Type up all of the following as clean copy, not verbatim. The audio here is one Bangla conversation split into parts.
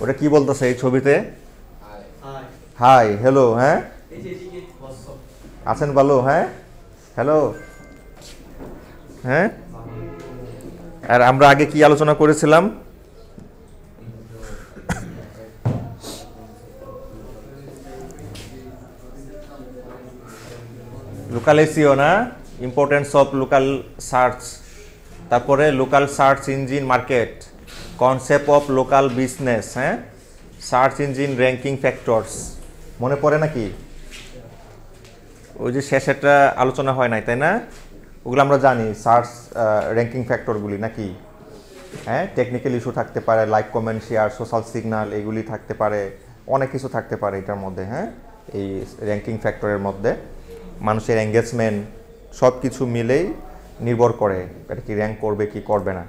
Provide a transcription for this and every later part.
ওটা কি বলতেছে এই ছবিতে? হাই, হ্যালো, হ্যাঁ আছেন ভালো, হ্যাঁ হ্যালো, হ্যাঁ। আর আমরা আগে কি আলোচনা করেছিলাম? লোকাল এসইও না, ইম্পর্টেন্স অফ লোকাল সার্চ, তারপরে local search engine market, concept of local business, হ্যাঁ, সার্চ ইঞ্জিন র্যাঙ্কিং ফ্যাক্টরস। মনে পড়ে নাকি? ওই যে শেষেরটা আলোচনা হয় নাই, তাই না? ওগুলো আমরা জানি, সার্চ র্যাঙ্কিং ফ্যাক্টরগুলি নাকি। হ্যাঁ, টেকনিক্যাল ইস্যু থাকতে পারে, like comment share, social signal, এগুলি থাকতে পারে, অনেক কিছু থাকতে পারে এটার মধ্যে। হ্যাঁ, এই র্যাঙ্কিং ফ্যাক্টরের মধ্যে মানুষের এঙ্গেজমেন্ট সব কিছু মিলেই নির্ভর করে এটা কি র্যাঙ্ক করবে কি করবে না।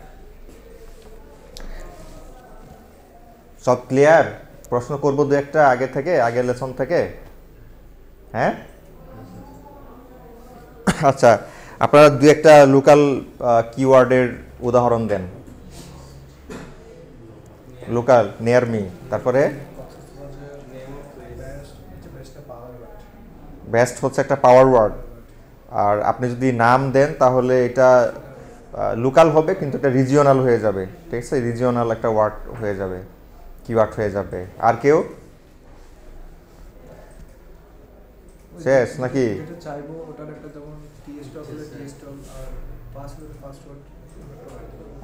সব ক্লিয়ার? প্রশ্ন করব দু একটা আগে থেকে, আগের লেসন থেকে। হ্যাঁ, আচ্ছা, আপনারা দু একটা লোকাল কিওয়ার্ডের উদাহরণ দেন। লোকাল, নিয়ার মি, তারপরে বেস্ট হচ্ছে একটা পাওয়ার ওয়ার্ড। আর আপনি যদি নাম দেন তাহলে এটা লোকাল হবে কিন্তু এটা রিজিওনাল হয়ে যাবে, ঠিক আছে? রিজিওনাল একটা ওয়ার্ড হয়ে যাবে, কিওয়ার্ড হয়ে যাবে। আর কেউ শেষ নাকি?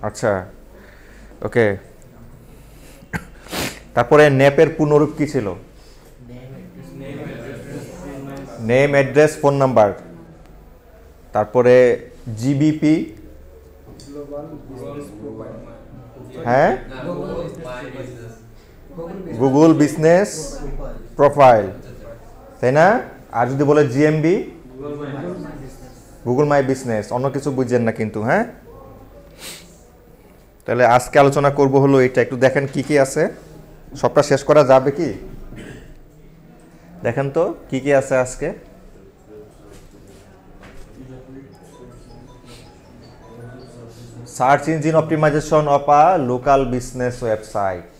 আচ্ছা, ওকে। তারপরে নেপের পূর্ণরূপ কি ছিল? Name, address, phone number. তারপরে জিবিপি, হ্যাঁ, গুগল বিজনেস প্রোফাইল, তাই না? আর যদি বলে জিএমবি, গুগল মাই বিজনেস। অন্য কিছু বুঝছেন না কিন্তু, হ্যাঁ। তাহলে আজকে আলোচনা করব হলো এটা। একটু দেখেন কি কি আছে, সবটা শেষ করা যাবে কি? দেখেন তো কি কি আছে আজকে। Search engine optimization of a local business website.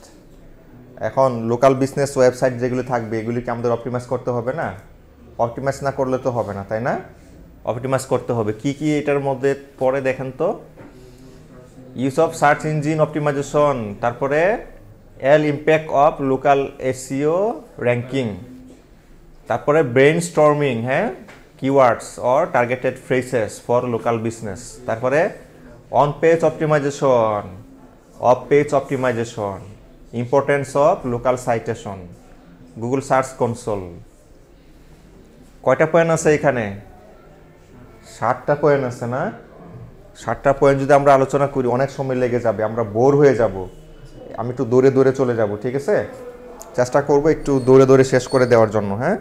এখন লোকাল বিজনেস ওয়েবসাইট যেগুলি থাকবে এগুলিকে আমাদের অপটিমাইজ করতে হবে না? অপটিমাইজ না করলে তো হবে না, তাই না? অপটিমাইজ করতে হবে। কি কি এটার মধ্যে পরে দেখেন তো। Use of search engine optimisation, তারপরে এল impact of local SEO ranking, তারপরে ব্রেন স্টর্মিং, হ্যাঁ, keywords or targeted phrases for local business, তারপরে on page optimisation, off page optimisation, importance of local citation, Google search console. কয়টা পয়েন্ট আছে এখানে? 7টা পয়েন্ট আছে না? 7টা পয়েন্ট যদি আমরা আলোচনা করি অনেক সময় লেগে যাবে, আমরা বোর হয়ে যাব। আমি একটু দৌড়ে দৌড়ে চলে যাব, ঠিক আছে? চেষ্টা করব একটু দৌড়ে দৌড়ে শেষ করে দেওয়ার জন্য। হ্যাঁ,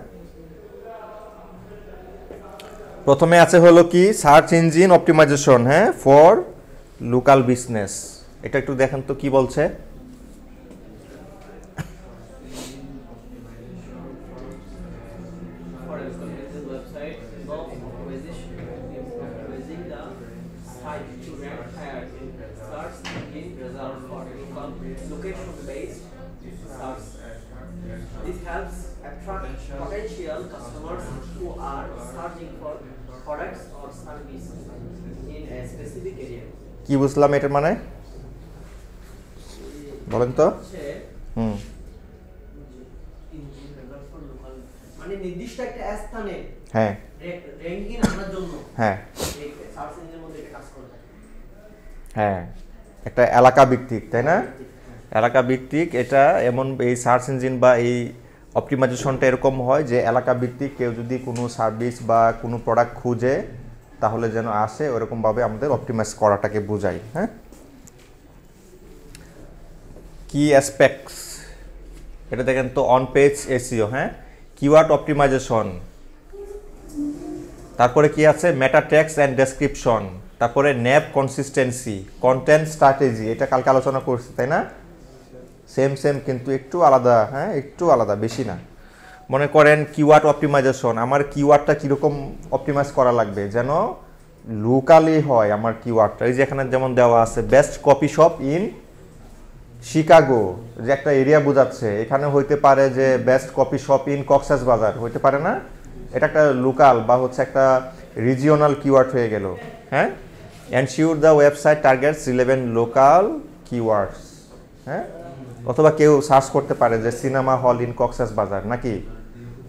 প্রথমে আছে হলো কি সার্চ ইঞ্জিন অপটিমাইজেশন, হ্যাঁ, ফর লোকাল বিজনেস। এটা একটু দেখেন তো কি বলছে। This helps attract potential customers who are searching for products or services in a specific area. কি বুঝলাম এটার মানে? বলেন তো। মানে নির্দিষ্ট একটা স্থানে, হ্যাঁ, র্যাঙ্কিং আনার জন্য, হ্যাঁ, এই সার্চ ইঞ্জিনের মধ্যে এটা কাজ করে থাকে। হ্যাঁ, একটা এলাকা ভিত্তিক, তাই না? এলাকা ভিত্তিক এটা এমন, এই সার্চ ইঞ্জিন বা এই অপটিমাইজেশনটা এরকম হয় যে এলাকা ভিত্তিক কেউ যদি কোনো সার্ভিস বা কোনো প্রোডাক্ট খুঁজে তাহলে যেন আসে, ওরকমভাবে আমাদের অপটিমাইজ করাটাকে বোঝায়। হ্যাঁ, কি অ্যাসপেক্টস এটা দেখেন তো। অন পেজ এসইও, হ্যাঁ, কিওয়ার্ড অপটিমাইজেশন, তারপরে কি আছে মেটা টেক্সট অ্যান্ড ডেসক্রিপশন, তারপরে ন্যাপ কনসিস্টেন্সি, কন্টেন্ট স্ট্র্যাটেজি। এটা কালকে আলোচনা করছি, তাই না? সেম সেম কিন্তু একটু আলাদা, হ্যাঁ, একটু আলাদা, বেশি না। মনে করেন কিওয়ার্ড অপটিমাইজেশন, আমার কিওয়ার্ডটা কীরকম অপটিমাইজ করা লাগবে যেন লোকালি হয় আমার কিওয়ার্ডটা। এই যে এখানে যেমন দেওয়া আছে best coffee shop in Chicago যে একটা এরিয়া বোঝাচ্ছে, এখানে হইতে পারে যে best coffee shop in Cox's Bazar, হইতে পারে না? এটা একটা লোকাল বা হচ্ছে একটা রিজিওনাল কিওয়ার্ড হয়ে গেল। হ্যাঁ, ensure the website targets relevant local keywords. হ্যাঁ, অথবা কেউ সার্চ করতে পারে যে সিনেমা হল ইন কক্সবাজার, নাকি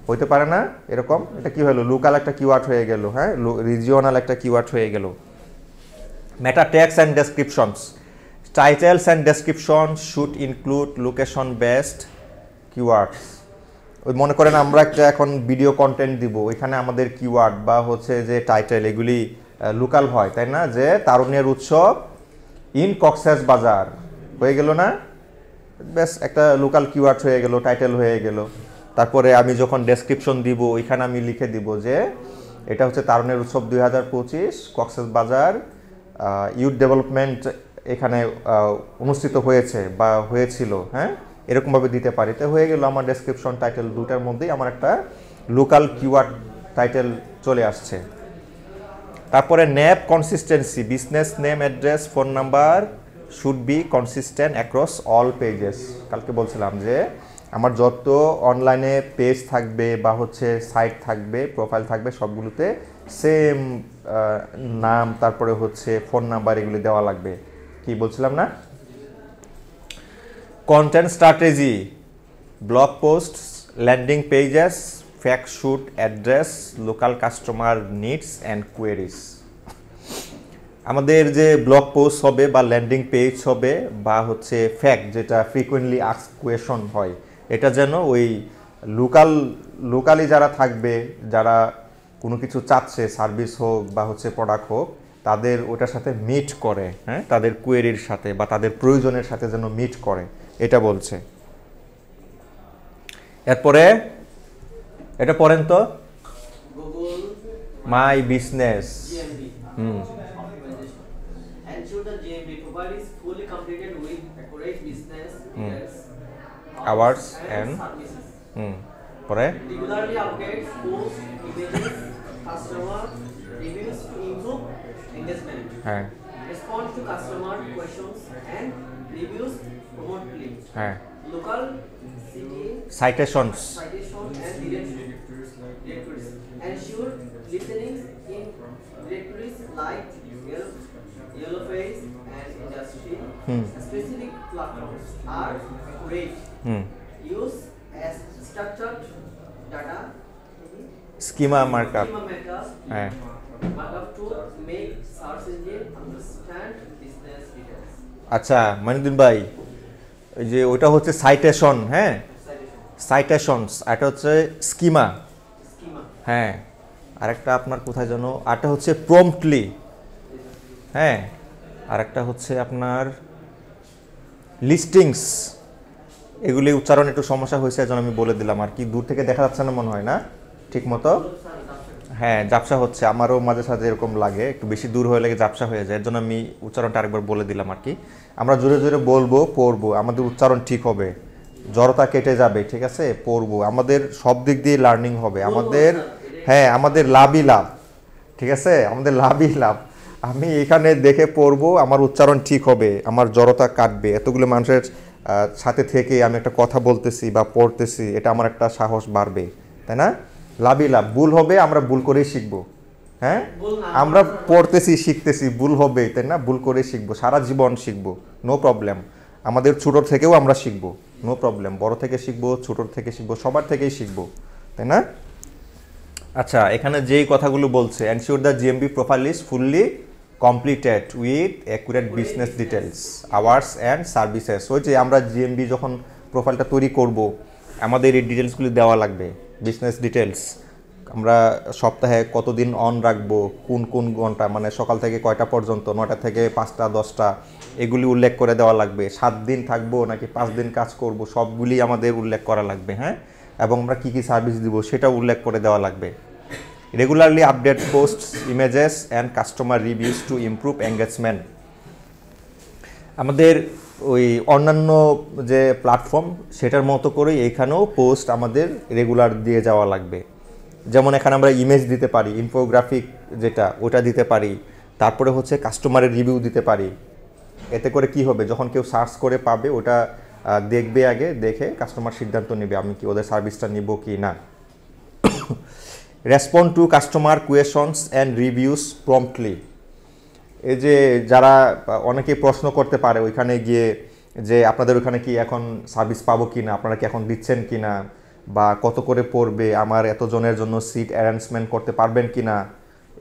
হইতে পারে না এরকম? এটা কি হলো? লোকাল একটা কিওয়ার্ড হয়ে গেল। হ্যাঁ, রিজিওনাল একটা কিওয়ার্ড হয়ে গেল। Meta tags and descriptions, titles and description should include location based keywords. ওই মনে করেন আমরা একটা এখন ভিডিও কন্টেন্ট দিব, ওইখানে আমাদের কিওয়ার্ড বা হচ্ছে যে টাইটেল এগুলি লোকাল হয়, তাই না? যে তারুণ্যের উৎসব ইন কক্সবাজার হয়ে গেল না? বেশ একটা লোকাল কিওয়ার্ড হয়ে গেল, টাইটেল হয়ে গেল। তারপরে আমি যখন ডেসক্রিপশন দিব ওইখানে আমি লিখে দিব যে এটা হচ্ছে তারুণ্যের উৎসব 2025 কক্সবাজার ইউথ ডেভেলপমেন্ট এখানে অনুষ্ঠিত হয়েছে বা হয়েছিল। হ্যাঁ, এরকমভাবে দিতে পারি, তো হয়ে গেল আমার ডেসক্রিপশন টাইটেল দুটার মধ্যেই আমার একটা লোকাল কিওয়ার্ড টাইটেল চলে আসছে। তারপরে nap consistency, business name address phone number should be consistent across all pages. কালকে বলছিলাম যে আমার যত অনলাইনে পেজ থাকবে বা হচ্ছে সাইট থাকবে, প্রোফাইল থাকবে, সবগুলোতে সেম নাম, তারপরে হচ্ছে ফোন নাম্বার, এগুলি দেওয়া লাগবে। কি বলছিলাম না? Content strategy, blog post, landing pages, fact should address local customer needs and queries. আমাদের যে ব্লগ পোস্ট হবে বা ল্যান্ডিং পেজ হবে বা হচ্ছে ফ্যাক্ট, যেটা ফ্রিকুয়েন্টলি আস্ক কোয়েশন হয়, এটা যেন ওই লোকালি যারা থাকবে, যারা কোনো কিছু চাচ্ছে, সার্ভিস হোক বা হচ্ছে প্রোডাক্ট হোক, তাদের ওটার সাথে মিট করে। হ্যাঁ, তাদের কোয়েরির সাথে বা তাদের প্রয়োজনের সাথে যেন মিট করে, এটা বলছে। এরপরে এটা পড়েন তো, Google my business. GMB hmm, optimization. Ensure the GMB profile is fully completed with accurate business details, Hours and services. পরে Regularly updates post images, customer reviews to improve engagement. হ্যাঁ Respond to customer questions and reviews promptly. হ্যাঁ Local city citations, citation and directories. Ensure listening in directories like Yellowface and industry. Specific platforms are great. Use as structured data schema markup. schema markup হ্যাঁ markup to make search engine understand business details. আচ্ছা মনিদুল ভাই, ওই যে ওটা হচ্ছে সাইটেশন, হ্যাঁ Citation. সাইটেশনস, এটা হচ্ছে স্কিমা। Schema. হ্যাঁ, আরেকটা আপনার কোথায় যেন, আরেকটা হচ্ছে প্রম্পটলি। হ্যাঁ, আরেকটা হচ্ছে আপনার লিস্টিংস। এগুলি উচ্চারণ একটু সমস্যা হয়েছে, এজন্য আমি বলে দিলাম আর কি। দূর থেকে দেখা যাচ্ছে না মনে হয় না ঠিক মতো। হ্যাঁ, ঝাপসা হচ্ছে, আমারও মাঝে সাঝে এরকম লাগে, একটু বেশি দূর হয়ে লাগে ঝাপসা হয়ে যায়, এর জন্য আমি উচ্চারণটা আরেকবার বলে দিলাম আর কি। আমরা জোরে জোরে বলবো, পড়বো, আমাদের উচ্চারণ ঠিক হবে, জড়তা কেটে যাবে, ঠিক আছে? পড়বো, আমাদের সব দিক দিয়ে লার্নিং হবে আমাদের। হ্যাঁ, আমাদের লাভই লাভ, ঠিক আছে? আমাদের লাভই লাভ। আমি এখানে দেখে পড়বো, আমার উচ্চারণ ঠিক হবে, আমার জড়তা কাটবে। এতগুলো মানুষের সাথে থেকে আমি একটা কথা বলতেছি বা পড়তেছি, এটা আমার একটা সাহস বাড়বে, তাই না? লাভই লাভ। ভুল হবে, আমরা ভুল করেই শিখবো। হ্যাঁ, আমরা পড়তেছি, শিখতেছি, ভুল হবে, তাই না? ভুল করেই শিখবো, সারা জীবন শিখবো, নো প্রবলেম। আমাদের ছোটোর থেকেও আমরা শিখবো, নো প্রবলেম। বড় থেকে শিখবো, ছোটোর থেকে শিখবো, সবার থেকেই শিখবো, তাই না? আচ্ছা, এখানে যেই কথাগুলো বলছে, ensure the GMB profile is fully completed with accurate business details, hours and services. ওই যে আমরা জিএমবি যখন প্রোফাইলটা তৈরি করব, আমাদের এই ডিটেলসগুলি দেওয়া লাগবে, বিজনেস ডিটেলস। আমরা সপ্তাহে কতদিন অন রাখবো, কোন কোন ঘন্টা, মানে সকাল থেকে কয়টা পর্যন্ত, 9টা থেকে 5টা 10টা, এগুলি উল্লেখ করে দেওয়া লাগবে। 7 দিন থাকবো নাকি 5 দিন কাজ করব, সবগুলি আমাদের উল্লেখ করা লাগবে। হ্যাঁ, এবং আমরা কী কী সার্ভিস দিব সেটা উল্লেখ করে দেওয়া লাগবে। Regularly update posts, images and customer reviews to improve engagement. আমাদের ওই অন্যান্য যে প্ল্যাটফর্ম সেটার মতো করে এইখানেও পোস্ট আমাদের রেগুলার দিয়ে যাওয়া লাগবে। যেমন এখানে আমরা ইমেজ দিতে পারি, ইনফোগ্রাফিক যেটা, ওটা দিতে পারি, তারপরে হচ্ছে কাস্টমারের রিভিউ দিতে পারি। এতে করে কি হবে, যখন কেউ সার্চ করে পাবে ওটা দেখবে, আগে দেখে কাস্টমার সিদ্ধান্ত নেবে আমি কি ওদের সার্ভিসটা নিব কি না। Respond to customer questions and reviews promptly. এই যে যারা অনেকে প্রশ্ন করতে পারে ওইখানে গিয়ে যে আপনাদের ওইখানে কি এখন সার্ভিস পাবো কি না, আপনারা কি এখন দিচ্ছেন কি না, বা কত করে পড়বে, আমার এতজনের জন্য সিট অ্যারেঞ্জমেন্ট করতে পারবেন কি না,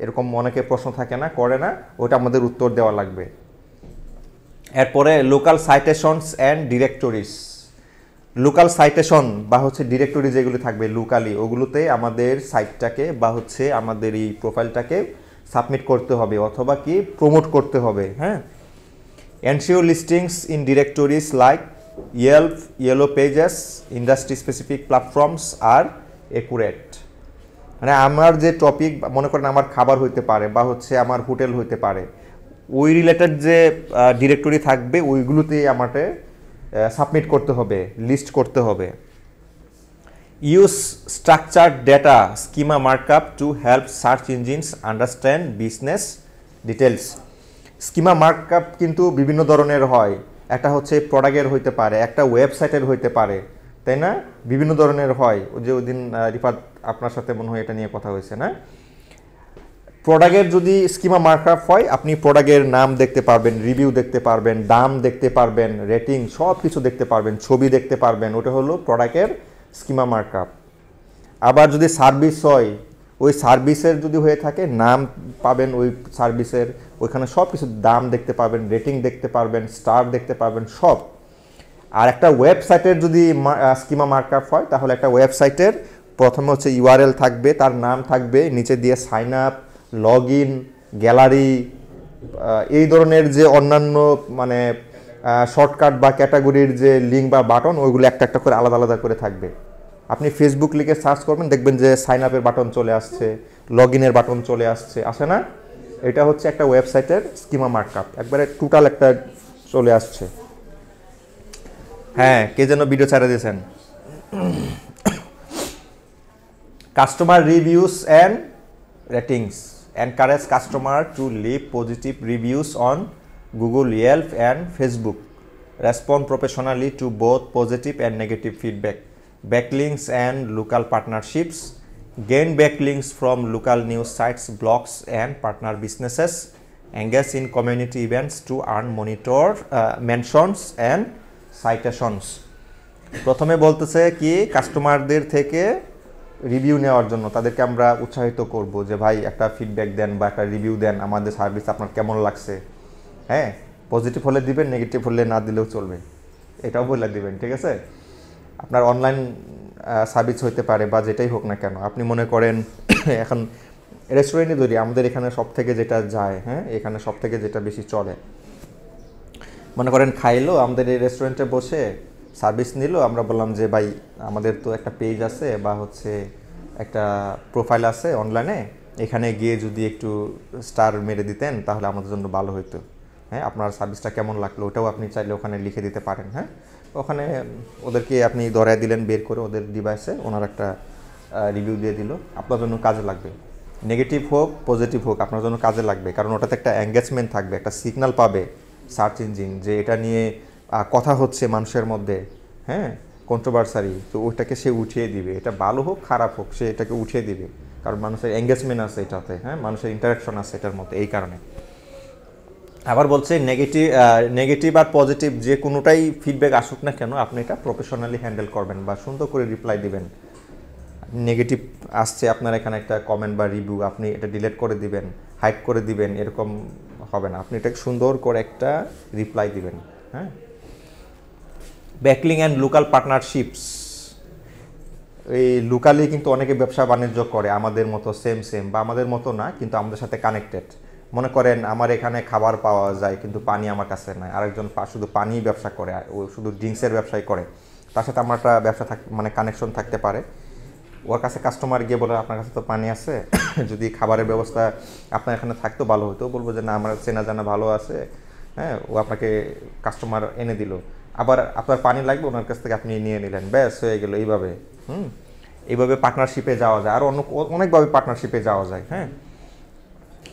এরকম অনেকে প্রশ্ন থাকে না, করে না, ওটা আমাদের উত্তর দেওয়া লাগবে। এরপরে local citations and directories. Local citation বা হচ্ছে ডিরেক্টরি যেগুলো থাকবে লোকালি, ওগুলোতে আমাদের সাইটটাকে বা হচ্ছে আমাদের এই প্রোফাইলটাকে সাবমিট করতে হবে অথবা কি প্রমোট করতে হবে। হ্যাঁ, ensure listings in directories like Yelp, yellow pages, industry specific platforms are accurate. মানে আমার যে টপিক, মনে করেন আমার খাবার হইতে পারে বা হচ্ছে আমার হোটেল হইতে পারে, ওই রিলেটেড যে ডিরেক্টরি থাকবে ওইগুলোতেই আমাকে সাবমিট করতে হবে, লিস্ট করতে হবে। Use structured data schema markup to help search engines understand business details. Schema markup কিন্তু বিভিন্ন ধরনের হয়, একটা হচ্ছে প্রোডাক্টের হইতে পারে, একটা ওয়েবসাইটের হইতে পারে, তাই না, বিভিন্ন ধরনের হয়। ওই যে ওই দিন রিফাত আপনার সাথে মনে হয় এটা নিয়ে কথা হয়েছে না। প্রোডাক্টের যদি স্কিমা মার্কআপ হয়, আপনি প্রোডাক্টের নাম দেখতে পারবেন, রিভিউ দেখতে পারবেন, দাম দেখতে পারবেন, রেটিং সব কিছু দেখতে পারবেন, ছবি দেখতে পারবেন, ওটা হলো প্রোডাক্টের স্কিমা মার্কআপ। আবার যদি সার্ভিস হয়, ওই সার্ভিসের যদি হয়ে থাকে নাম পাবেন ওই সার্ভিসের, ওইখানে সব কিছু দাম দেখতে পাবেন, রেটিং দেখতে পারবেন, স্টার দেখতে পারবেন সব। আর একটা ওয়েবসাইটের যদি স্কিমা মার্কআপ হয়, তাহলে একটা ওয়েবসাইটের প্রথমে হচ্ছে ইউআরএল থাকবে, তার নাম থাকবে, নিচে দিয়ে sign up, log in, gallery, এই ধরনের যে অন্যান্য মানে শর্টকাট বা ক্যাটাগরির যে লিঙ্ক বা বাটন, ওইগুলো একটা একটা করে আলাদা আলাদা করে থাকবে। আপনি ফেসবুক লিখে সার্চ করবেন, দেখবেন যে সাইন আপের বাটন চলে আসছে, লগ ইনের বাটন চলে আসছে, আসে না? এটা হচ্ছে একটা ওয়েবসাইটের স্কিমা মার্কআপ, একবারে টোটাল একটা চলে আসছে। হ্যাঁ, কে যেন ভিডিও ছেড়ে দিয়েছেন। Customer reviews and ratings encourage customer to leave positive reviews on Google, Yelp and Facebook. Respond professionally to both positive and negative feedback. Backlinks and local partnerships. Gain backlinks from local news sites, blogs and partner businesses. Engage in community events to earn mentions and citations. প্রথমে বলতেছে কি কাস্টমারদের থেকে রিভিউ নেওয়ার জন্য তাদেরকে আমরা উৎসাহিত করব যে ভাই একটা ফিডব্যাক দেন বা একটা রিভিউ দেন, আমাদের সার্ভিস আপনার কেমন লাগছে। হ্যাঁ, পজিটিভ হলে দিবেন, নেগেটিভ হলে না দিলেও চলবে, এটাও বলে দিবেন, ঠিক আছে। আপনার অনলাইন সার্ভিস হইতে পারে বা যেটাই হোক না কেন, আপনি মনে করেন এখন রেস্টুরেন্টে ধরি, আমাদের এখানে সব থেকে যেটা যায়, হ্যাঁ এখানে সব থেকে যেটা বেশি চলে, মনে করেন খাইলো আমাদের এই রেস্টুরেন্টে বসে, সার্ভিস নিল, আমরা বললাম যে ভাই আমাদের তো একটা পেজ আছে বা হচ্ছে একটা প্রোফাইল আছে অনলাইনে, এখানে গিয়ে যদি একটু স্টার মেরে দিতেন তাহলে আমাদের জন্য ভালো হতো। হ্যাঁ, আপনার সার্ভিসটা কেমন লাগলো ওটাও আপনি চাইলে ওখানে লিখে দিতে পারেন। হ্যাঁ, ওখানে ওদেরকে আপনি ধরায় দিলেন বের করে ওদের ডিভাইসে, ওনার একটা রিভিউ দিয়ে দিল, আপনার জন্য কাজে লাগবে। নেগেটিভ হোক পজিটিভ হোক আপনার জন্য কাজে লাগবে, কারণ ওটাতে একটা এঙ্গেজমেন্ট থাকবে, একটা সিগন্যাল পাবে সার্চ ইঞ্জিন যে এটা নিয়ে কথা হচ্ছে মানুষের মধ্যে, হ্যাঁ কন্ট্রোভার্সারি, তো ওইটাকে সে উঠিয়ে দিবে, এটা ভালো হোক খারাপ হোক সে এটাকে উঠিয়ে দিবে, কারণ মানুষের এঙ্গেজমেন্ট আছে এটাতে, হ্যাঁ মানুষের ইন্টারাকশন আছে এটার মধ্যে, এই কারণে। আবার বলছে নেগেটিভ আর পজিটিভ যে কোনোটাই ফিডব্যাক আসুক না কেন আপনি এটা প্রফেশনালি হ্যান্ডেল করবেন বা সুন্দর করে রিপ্লাই দিবেন। নেগেটিভ আসছে আপনার এখানে একটা কমেন্ট বা রিভিউ, আপনি এটা ডিলিট করে দিবেন, হাইড করে দিবেন, এরকম হবে না, আপনি এটাকে সুন্দর করে একটা রিপ্লাই দিবেন। হ্যাঁ, ব্যাকলিং অ্যান্ড লোকাল পার্টনারশিপস, এই লোকালি কিন্তু অনেকে ব্যবসা বাণিজ্য করে আমাদের মতো সেম বা আমাদের মতো না, কিন্তু আমাদের সাথে কানেক্টেড। মনে করেন আমার এখানে খাবার পাওয়া যায় কিন্তু পানি আমার কাছে নাই, আরেকজন শুধু পানি ব্যবসা করে, ও শুধু ড্রিঙ্কসের ব্যবসায় করে, তার সাথে আমার একটা ব্যবসা মানে কানেকশন থাকতে পারে। ওর কাছে কাস্টমার গিয়ে বলে আপনার কাছে তো পানি আছে, যদি খাবারের ব্যবস্থা আপনার এখানে থাকতো ভালো হতো, বলবো যে না আমার চেনা জানা ভালো আছে, হ্যাঁ ও আপনাকে কাস্টমার এনে দিল, আবার আপনার পানি লাগবে ওনার কাছ থেকে আপনি নিয়ে নিলেন, ব্যাস হয়ে গেল। এইভাবে এইভাবে পার্টনারশিপে যাওয়া যায়, আর অনেকভাবে পার্টনারশিপে যাওয়া যায়। হ্যাঁ,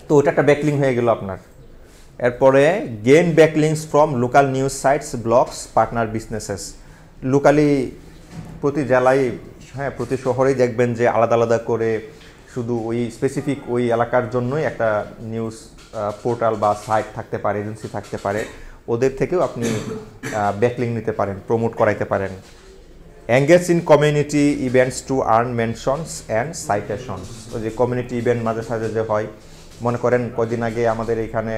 তো ওটা একটা ব্যাকলিং হয়ে গেল আপনার। এরপরে gain backlinks from local news sites, blogs, partner businesses. Locally প্রতি জেলায়, হ্যাঁ প্রতি শহরেই দেখবেন যে আলাদা আলাদা করে শুধু ওই স্পেসিফিক ওই এলাকার জন্যই একটা নিউজ পোর্টাল বা সাইট থাকতে পারে, এজেন্সি থাকতে পারে, ওদের থেকেও আপনি ব্যাকলিং নিতে পারেন, প্রমোট করাইতে পারেন। Engage in community events to earn mentions and citations. ওই যে কমিউনিটি ইভেন্ট মাঝে সাঝে যে হয়, মনে করেন কদিন আগে আমাদের এখানে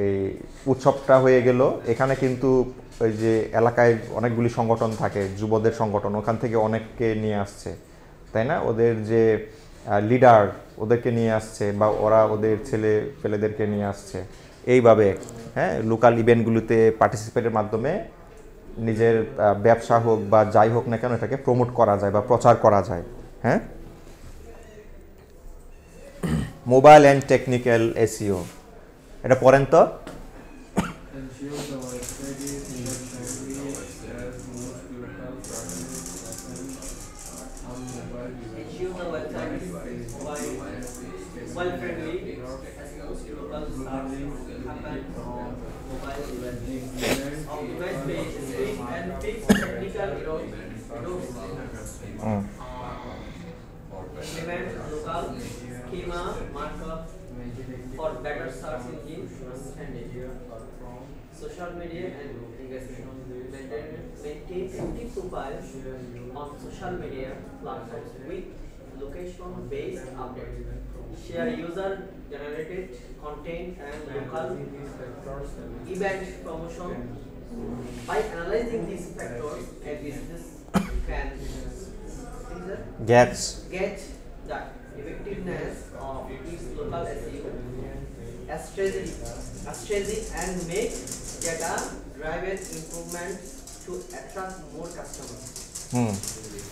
এই উৎসবটা হয়ে গেল, এখানে কিন্তু ওই যে এলাকায় অনেকগুলি সংগঠন থাকে, যুবদের সংগঠন, ওখান থেকে অনেককে নিয়ে আসছে, তাই না? ওদের যে লিডার ওদেরকে নিয়ে আসছে, বা ওরা ওদের ছেলে পেলেদেরকে নিয়ে আসছে। এইভাবে হ্যাঁ লোকাল ইভেন্টগুলোতে পার্টিসিপেটের মাধ্যমে নিজের ব্যবসা হোক বা যাই হোক না কেন এটাকে প্রমোট করা যায় বা প্রচার করা যায়। হ্যাঁ, মোবাইল অ্যান্ড টেকনিক্যাল এসইও, এটা পড়েন তো। Ensure the website is mobile friendly as local search happen on mobile device. Optimize page speed and fix technical errors. Implement local schema markup for better search engine understanding. Social media and engagement. Maintain active profiles on social media platforms with location-based updates. Share user-generated content and local event promotion. By analyzing these factors, a business can get the effectiveness of its local SEO strategy and make data-driven improvements to attract more customers.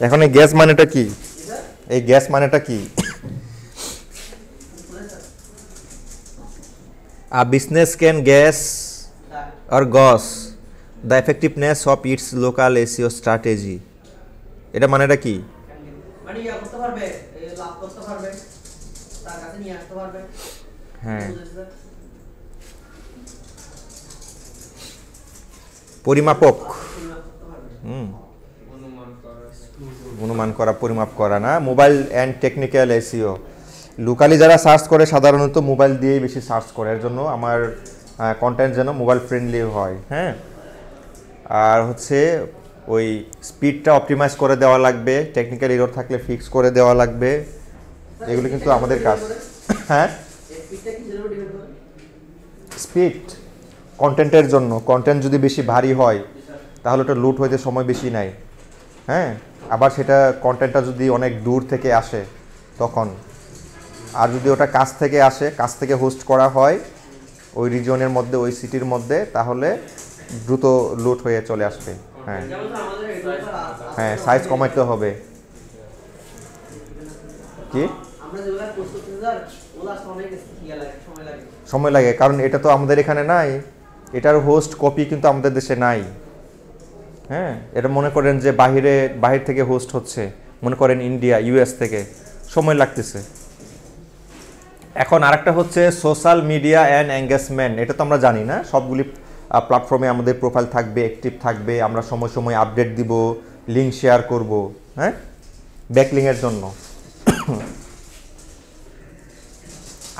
এখন এই গ্যাস মানেটা কি? এই গ্যাস মানেটা কি? A business can guess or gauge the effectiveness of its local SEO strategy. এটা মানেটা কি? মানে ইয়া করতে পারবে, লাভ করতে পারবে, তার কাছে নিয়ে আসতে পারবে। হ্যাঁ, পরিমাপক, অনুমান করা, পরিমাপ করা না। Mobile and technical SEO, locally যারা সার্চ করে সাধারণত মোবাইল দিয়েই বেশি সার্চ করে, এর জন্য আমার কন্টেন্ট যেন মোবাইল ফ্রেন্ডলি হয়। হ্যাঁ, আর হচ্ছে ওই স্পিডটা অপটিমাইজ করে দেওয়া লাগবে, টেকনিক্যাল এরর থাকলে ফিক্স করে দেওয়া লাগবে, এগুলো কিন্তু আমাদের কাজ। হ্যাঁ, স্পিড কন্টেন্টের জন্য, কন্টেন্ট যদি বেশি ভারী হয় তাহলে ওটা লুট হইতে সময় বেশি নেয়। হ্যাঁ, আবার সেটা কন্টেন্টটা যদি অনেক দূর থেকে আসে তখন, আর যদি ওটা কাছ থেকে আসে, কাছ থেকে হোস্ট করা হয় ওই রিজিয়নের মধ্যে, ওই সিটির মধ্যে, তাহলে দ্রুত লুট হয়ে চলে আসবে। হ্যাঁ হ্যাঁ, সাইজ কমাইতে হবে। কি সময় লাগে, কারণ এটা তো আমাদের এখানে নাই, এটার হোস্ট কপি কিন্তু আমাদের দেশে নাই। হ্যাঁ, এটা মনে করেন যে বাহির থেকে হোস্ট হচ্ছে, মনে করেন ইন্ডিয়া, ইউএস থেকে, সময় লাগতেছে। এখন আরেকটা হচ্ছে সোশ্যাল মিডিয়া অ্যান্ড এঙ্গেজমেন্ট। এটা তো আমরা জানি না, সবগুলি প্ল্যাটফর্মে আমাদের প্রোফাইল থাকবে, অ্যাক্টিভ থাকবে, আমরা সময় সময় আপডেট দিব, লিঙ্ক শেয়ার করব। হ্যাঁ, ব্যাকলিংয়ের জন্য।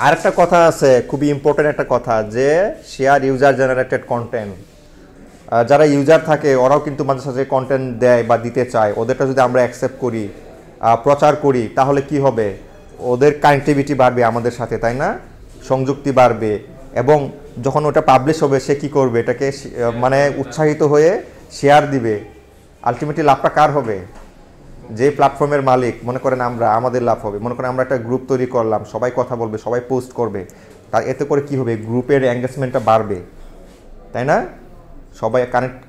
আরেকটা কথা আছে, খুবই ইম্পর্টেন্ট একটা কথা, যে শেয়ার ইউজার জেনারেটেড কন্টেন্ট। যারা ইউজার থাকে ওরাও কিন্তু মাঝে সাঝে কন্টেন্ট দেয় বা দিতে চায়, ওদেরটা যদি আমরা অ্যাকসেপ্ট করি, প্রচার করি, তাহলে কি হবে? ওদের কানেক্টিভিটি বাড়বে আমাদের সাথে, তাই না? সংযুক্তি বাড়বে, এবং যখন ওটা পাবলিশ হবে সে কি করবে? এটাকে মানে উৎসাহিত হয়ে শেয়ার দিবে। আলটিমেটলি লাভটা কার হবে? যে প্ল্যাটফর্মের মালিক, মনে করেন আমরা, আমাদের লাভ হবে। মনে করেন আমরা একটা গ্রুপ তৈরি করলাম, সবাই কথা বলবে, সবাই পোস্ট করবে, তার এতে করে কি হবে? গ্রুপের এঙ্গেজমেন্টটা বাড়বে, তাই না? সবাই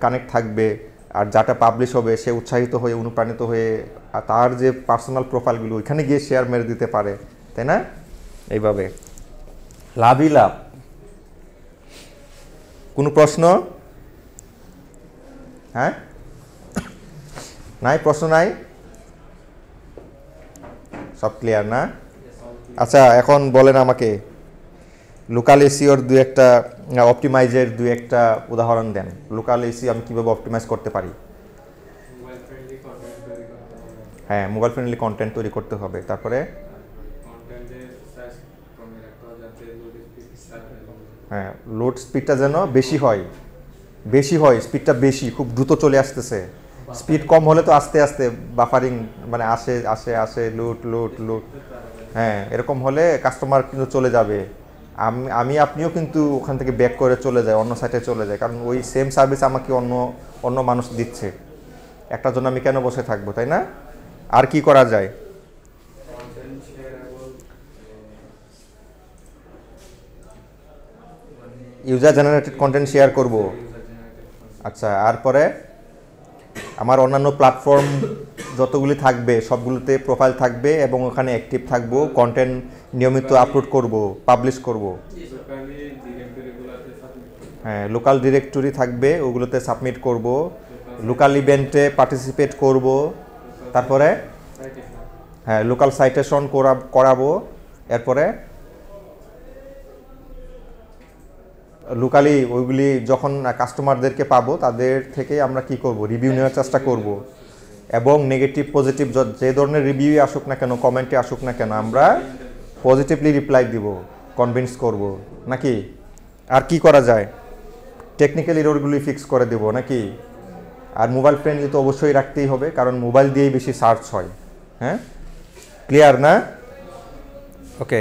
কানেক্ট থাকবে, আর যাটা পাবলিশ হবে সে উৎসাহিত হয়ে, অনুপ্রাণিত হয়ে তার যে পার্সোনাল প্রোফাইলগুলো ওইখানে গিয়ে শেয়ার মেরে দিতে পারে, তাই না? এইভাবে লাভই লাভ। কোনো প্রশ্ন? হ্যাঁ, নাই? প্রশ্ন নাই? সব ক্লিয়ার না? আচ্ছা, এখন বলেন আমাকে, লোকাল এসিওর দুই একটা অপটিমাইজের দুই একটা উদাহরণ দেন। লোকাল এসি আমি কীভাবে অপটিমাইজ করতে পারি? হ্যাঁ, মোবাইল ফ্রেন্ডলি কন্টেন্ট তৈরি করতে হবে। তারপরে হ্যাঁ, লোড স্পিডটা যেন বেশি হয়, স্পিডটা বেশি, খুব দ্রুত চলে আসতেছে। স্পিড কম হলে তো আস্তে আস্তে বাফারিং মানে আসে আসে আসে লুট লুট লুট। হ্যাঁ, এরকম হলে কাস্টমার কিন্তু চলে যাবে, আপনিও কিন্তু ওখান থেকে ব্যাক করে চলে যায়, অন্য সাইটে চলে যায়, কারণ ওই সেম সার্ভিস আমাকে অন্য মানুষ দিচ্ছে, একটার জন্য আমি কেন বসে থাকবো, তাই না? আর কি করা যায়? ইউজার জেনারেটেড কন্টেন্ট শেয়ার করব। আচ্ছা, আর পরে আমার অন্যান্য প্ল্যাটফর্ম যতগুলি থাকবে সবগুলোতে প্রোফাইল থাকবে এবং ওখানে অ্যাক্টিভ থাকবো, কন্টেন্ট নিয়মিত আপলোড করব, পাবলিশ করব। হ্যাঁ, লোকাল ডিরেক্টরি থাকবে, ওগুলোতে সাবমিট করব, লোকাল ইভেন্টে পার্টিসিপেট করব। তারপরে হ্যাঁ, লোকাল সাইটেশন করাবো। এরপরে লোকালি ওইগুলি যখন কাস্টমারদেরকে পাবো তাদের থেকে আমরা কি করব, রিভিউ নেওয়ার চেষ্টা করব, এবং নেগেটিভ পজিটিভ যে ধরনের রিভিউই আসুক না কেন, কমেন্টে আসুক না কেন, আমরা পজিটিভলি রিপ্লাই দিব, কনভিন্স করব নাকি? আর কি করা যায়? টেকনিক্যাল এররগুলি ফিক্স করে দেব নাকি? আর মোবাইল ফ্রেন্ডলি তো অবশ্যই রাখতেই হবে, কারণ মোবাইল দিয়েই বেশি সার্চ হয়। হ্যাঁ, ক্লিয়ার না? ওকে।